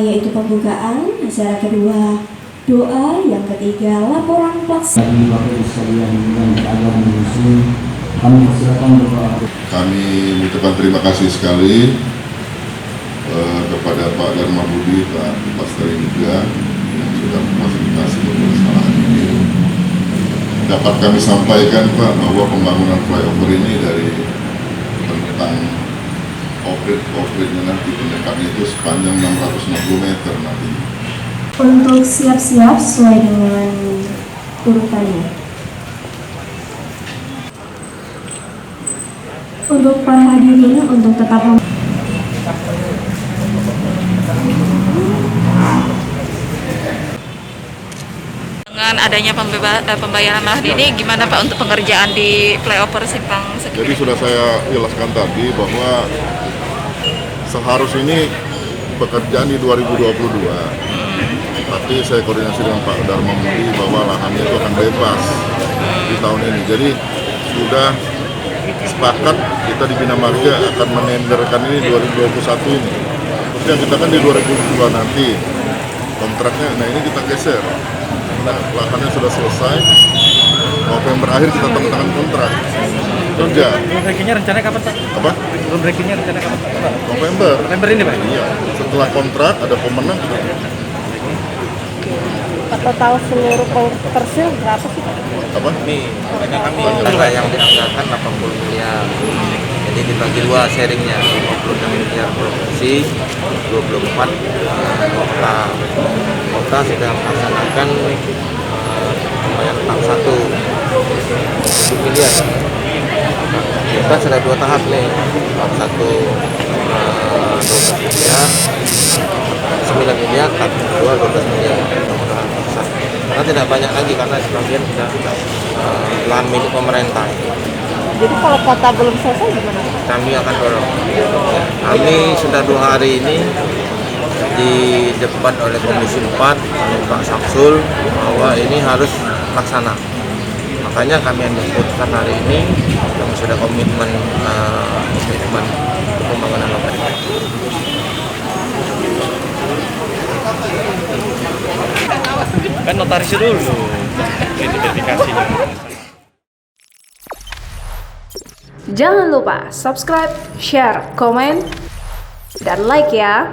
Yaitu pembukaan, acara kedua doa, yang ketiga laporan pelaksanaan. Kami mengucapkan terima kasih sekali kepada Pak Darmabudi, Pak Pasteri juga yang sudah memfasilitasi permasalahan ini. Dapat kami sampaikan Pak bahwa pembangunan flyover ini dari tentang operate-nya nanti pendekatnya itu sepanjang 660 meter nanti. Untuk siap-siap sesuai dengan urutannya. Untuk para hadirin untuk tetap dengan adanya pembayaran mahar ini, gimana Pak untuk pengerjaan di flyover Simpang Segiri? Jadi sudah saya jelaskan tadi bahwa seharusnya ini pekerjaan di 2022, tapi saya koordinasi dengan Pak Darmabudi bahwa lahannya itu akan bebas di tahun ini. Jadi sudah sepakat kita di Bina Marga akan menenderkan ini 2021 ini. Terus yang kita kan di 2022 nanti kontraknya, nah ini kita geser. Nah, lahannya sudah selesai, November akhir kita tanda tangan kontrak. Kerja. Belum breakingnya rencananya kapan Pak? Apa? Belum breakingnya rencananya kapan Pak? November. November ini Pak? Iya. Setelah kontrak ada pemenang. Atau tahu seluruh persil berapa sih Pak? Apa? Ini kami yang dianggarkan 80 miliar. Jadi dibagi dua sharingnya, 56 miliar provinsi, 24 kota. Kota sudah melaksanakan pembayaran tahap 1 7 miliar. Kita sudah 2 tahap nih, tahap 1 12 miliar, 9 miliar, tahap 2 12 miliar. Karena tidak banyak lagi karena sebagian sudah lahan milik pemerintah. Jadi kalau kota belum selesai gimana? Kami akan dorong. Kami sudah 2 hari ini didebat oleh Komisi 4 oleh Pak Samsul bahwa ini harus laksana. Makanya kami yang disebutkan hari ini kami sudah komitmen pembangunan lokal. Kan notaris dulu identifikasinya. Jangan lupa subscribe, share, komen, dan like ya.